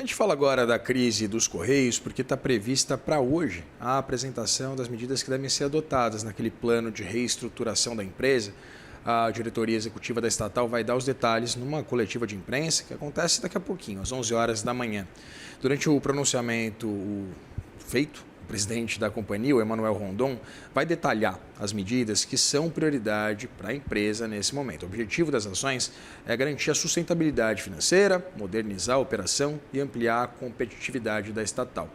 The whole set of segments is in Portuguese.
A gente fala agora da crise dos Correios porque está prevista para hoje a apresentação das medidas que devem ser adotadas naquele plano de reestruturação da empresa. A diretoria executiva da estatal vai dar os detalhes numa coletiva de imprensa que acontece daqui a pouquinho, às 11 horas da manhã. Durante o pronunciamento feito, o presidente da companhia, o Emanuel Rondon, vai detalhar as medidas que são prioridade para a empresa nesse momento. O objetivo das ações é garantir a sustentabilidade financeira, modernizar a operação e ampliar a competitividade da estatal.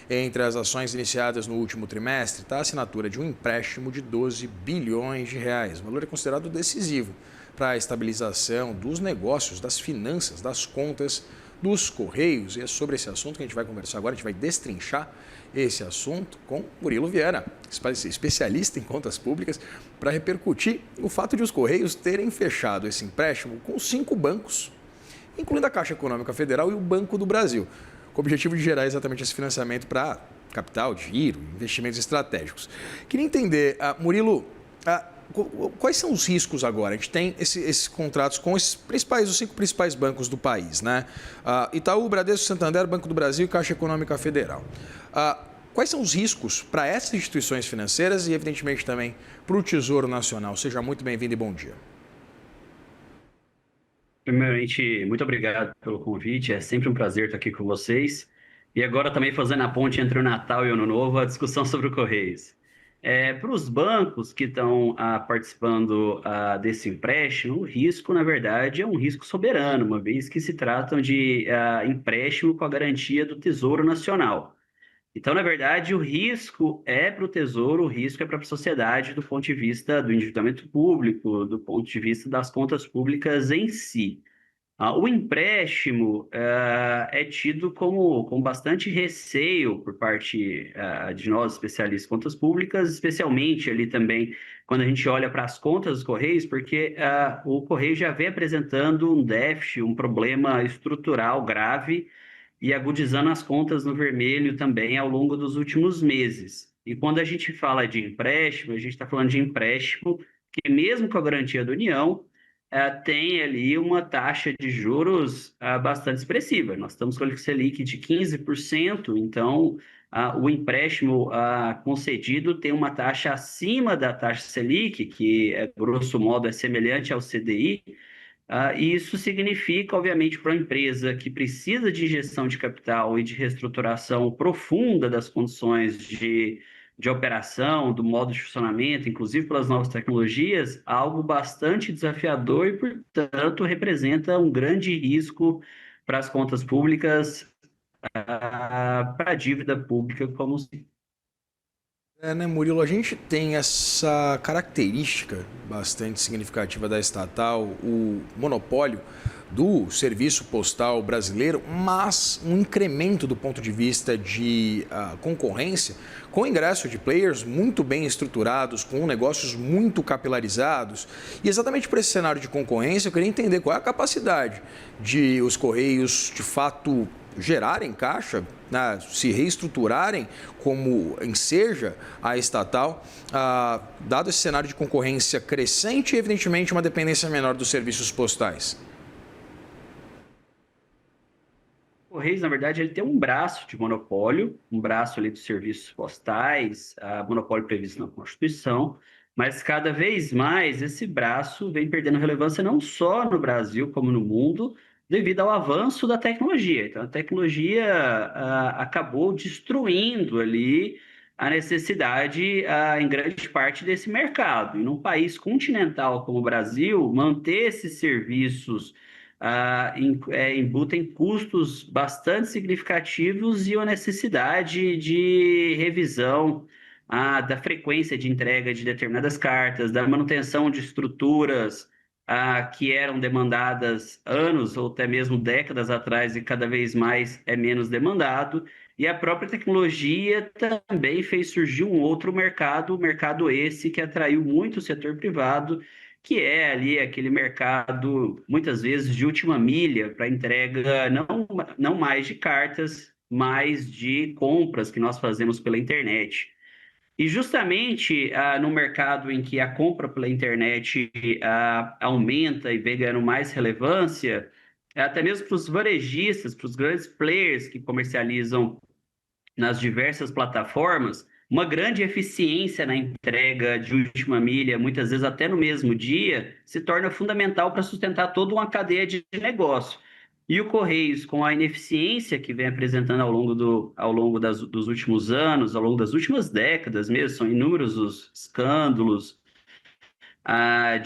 Entre as ações iniciadas no último trimestre está a assinatura de um empréstimo de 12 bilhões de reais. O valor é considerado decisivo para a estabilização dos negócios, das finanças, das contas dos Correios. E é sobre esse assunto que a gente vai conversar agora, a gente vai destrinchar esse assunto com Murilo Viana, especialista em contas públicas, para repercutir o fato de os Correios terem fechado esse empréstimo com 5 bancos, incluindo a Caixa Econômica Federal e o Banco do Brasil, com o objetivo de gerar exatamente esse financiamento para capital, giro, investimentos estratégicos. Queria entender, Murilo, quais são os riscos agora? A gente tem esses contratos com os 5 principais bancos do país, né? Itaú, Bradesco, Santander, Banco do Brasil e Caixa Econômica Federal. Quais são os riscos para essas instituições financeiras e, evidentemente, também para o Tesouro Nacional? Seja muito bem-vindo e bom dia. Primeiramente, muito obrigado pelo convite. É sempre um prazer estar aqui com vocês. E agora também fazendo a ponte entre o Natal e o Ano Novo, a discussão sobre o Correios. Para os bancos que estão participando desse empréstimo, o risco, na verdade, é um risco soberano, uma vez que se tratam de empréstimo com a garantia do Tesouro Nacional. Então, na verdade, o risco é para o Tesouro, o risco é para a sociedade do ponto de vista do endividamento público, do ponto de vista das contas públicas em si. O empréstimo é tido com bastante receio por parte de nós, especialistas em contas públicas, especialmente ali também quando a gente olha para as contas dos Correios, porque o Correio já vem apresentando um déficit, um problema estrutural grave e agudizando as contas no vermelho também ao longo dos últimos meses. E quando a gente fala de empréstimo, a gente está falando de empréstimo que, mesmo com a garantia da União, tem ali uma taxa de juros bastante expressiva. Nós estamos com a Selic de 15%, então o empréstimo concedido tem uma taxa acima da taxa Selic, que, grosso modo, é semelhante ao CDI. E isso significa, obviamente, para uma empresa que precisa de injeção de capital e de reestruturação profunda das condições de operação, do modo de funcionamento, inclusive pelas novas tecnologias, algo bastante desafiador e, portanto, representa um grande risco para as contas públicas, para a dívida pública como se. Né, Murilo, a gente tem essa característica bastante significativa da estatal, o monopólio do serviço postal brasileiro, mas um incremento do ponto de vista de concorrência, com ingresso de players muito bem estruturados, com negócios muito capilarizados. E exatamente por esse cenário de concorrência, eu queria entender qual é a capacidade de os Correios, de fato, gerarem caixa, né, se reestruturarem como enseja a estatal, dado esse cenário de concorrência crescente e, evidentemente, uma dependência menor dos serviços postais. O Correios, na verdade, ele tem um braço de monopólio, um braço ali dos serviços postais, monopólio previsto na Constituição, mas cada vez mais esse braço vem perdendo relevância não só no Brasil, como no mundo, devido ao avanço da tecnologia. Então, a tecnologia acabou destruindo ali a necessidade, em grande parte, desse mercado. E num país continental como o Brasil, manter esses serviços embutem custos bastante significativos e uma necessidade de revisão da frequência de entrega de determinadas cartas, da manutenção de estruturas que eram demandadas anos ou até mesmo décadas atrás e cada vez mais é menos demandado. E a própria tecnologia também fez surgir um outro mercado, o mercado esse que atraiu muito o setor privado, que é ali aquele mercado, muitas vezes, de última milha para entrega, não mais de cartas, mas de compras que nós fazemos pela internet. E justamente no mercado em que a compra pela internet aumenta e vem ganhando mais relevância, até mesmo para os varejistas, para os grandes players que comercializam nas diversas plataformas, uma grande eficiência na entrega de última milha, muitas vezes até no mesmo dia, se torna fundamental para sustentar toda uma cadeia de negócio. E o Correios, com a ineficiência que vem apresentando dos últimos anos, ao longo das últimas décadas mesmo, são inúmeros os escândalos,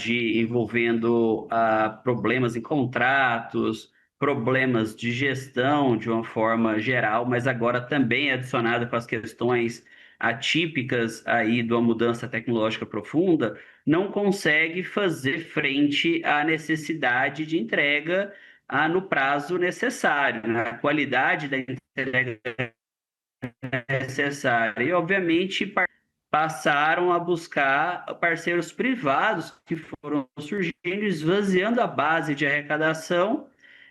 envolvendo problemas em contratos, problemas de gestão de uma forma geral, mas agora também adicionada com as questões atípicas aí de uma mudança tecnológica profunda, não consegue fazer frente à necessidade de entrega no prazo necessário, na qualidade da entrega necessária. E, obviamente, passaram a buscar parceiros privados que foram surgindo, esvaziando a base de arrecadação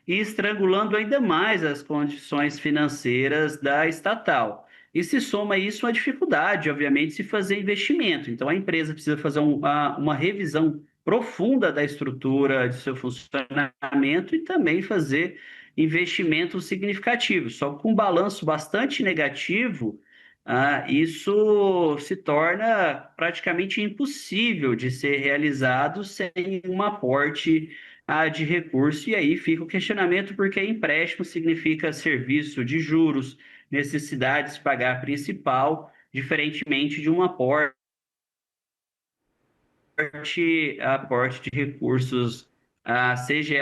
e estrangulando ainda mais as condições financeiras da estatal. E se soma isso a dificuldade, obviamente, de se fazer investimento. Então, a empresa precisa fazer uma revisão profunda da estrutura de seu funcionamento e também fazer investimentos significativos. Só com um balanço bastante negativo, isso se torna praticamente impossível de ser realizado sem um aporte de recurso. E aí fica o questionamento, porque empréstimo significa serviço de juros, necessidade de pagar principal, diferentemente de um aporte de recursos, seja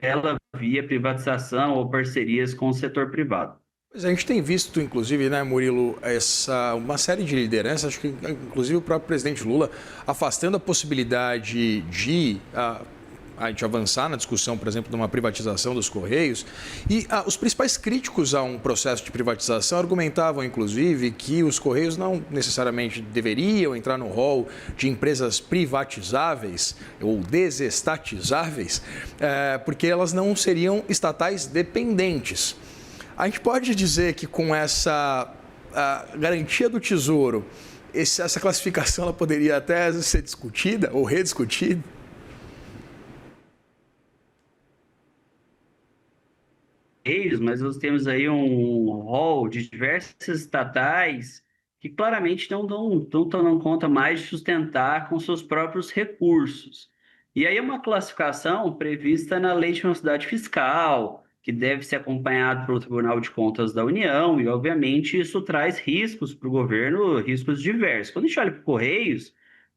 ela via privatização ou parcerias com o setor privado. Pois é, a gente tem visto, inclusive, né, Murilo, uma série de lideranças, acho que inclusive o próprio presidente Lula, afastando a possibilidade de avançar na discussão, por exemplo, de uma privatização dos Correios. E os principais críticos a um processo de privatização argumentavam, inclusive, que os Correios não necessariamente deveriam entrar no rol de empresas privatizáveis ou desestatizáveis, porque elas não seriam estatais dependentes. A gente pode dizer que com essa garantia do Tesouro, essa classificação ela poderia até ser discutida ou rediscutida? Mas nós temos aí um rol de diversas estatais que claramente não dão conta mais de sustentar com seus próprios recursos. E aí é uma classificação prevista na Lei de Responsabilidade Fiscal, que deve ser acompanhado pelo Tribunal de Contas da União, e obviamente isso traz riscos para o governo, riscos diversos. Quando a gente olha para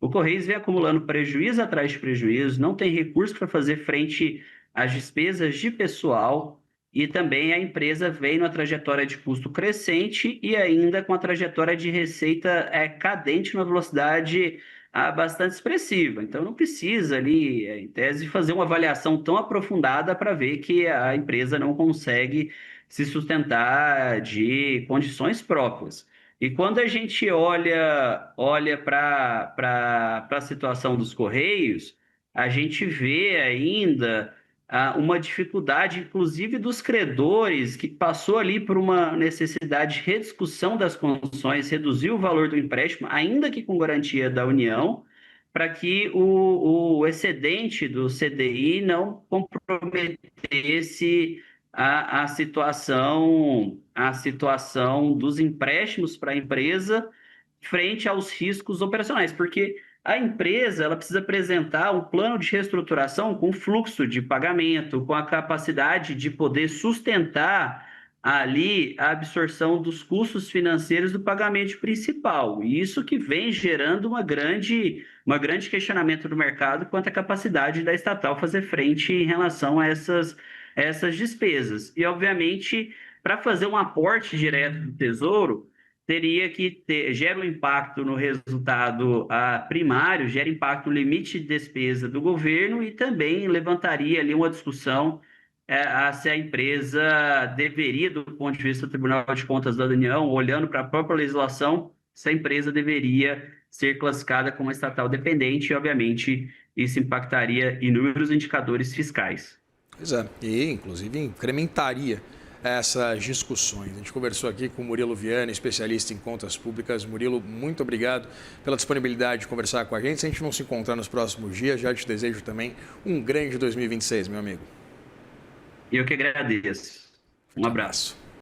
o Correios vem acumulando prejuízo atrás de prejuízo, não tem recurso para fazer frente às despesas de pessoal, e também a empresa vem numa trajetória de custo crescente e ainda com a trajetória de receita cadente numa velocidade bastante expressiva. Então, não precisa ali, em tese, fazer uma avaliação tão aprofundada para ver que a empresa não consegue se sustentar de condições próprias. E quando a gente olha para a situação dos Correios, a gente vê ainda uma dificuldade, inclusive, dos credores, que passou ali por uma necessidade de rediscussão das condições, reduzir o valor do empréstimo, ainda que com garantia da União, para que o excedente do CDI não comprometesse a situação dos empréstimos para a empresa frente aos riscos operacionais, porque a empresa ela precisa apresentar um plano de reestruturação com fluxo de pagamento, com a capacidade de poder sustentar ali a absorção dos custos financeiros do pagamento principal. E isso que vem gerando uma grande questionamento do mercado quanto à capacidade da estatal fazer frente em relação a essas despesas. E, obviamente, para fazer um aporte direto do Tesouro, teria que gera um impacto no resultado primário, gera impacto no limite de despesa do governo e também levantaria ali uma discussão se a empresa deveria, do ponto de vista do Tribunal de Contas da União, olhando para a própria legislação, se a empresa deveria ser classificada como estatal dependente e, obviamente, isso impactaria inúmeros indicadores fiscais. Pois é, e inclusive incrementaria essas discussões. A gente conversou aqui com o Murilo Viana, especialista em contas públicas. Murilo, muito obrigado pela disponibilidade de conversar com a gente. Se a gente não se encontrar nos próximos dias, já te desejo também um grande 2026, meu amigo. Eu que agradeço. Um Um abraço. abraço.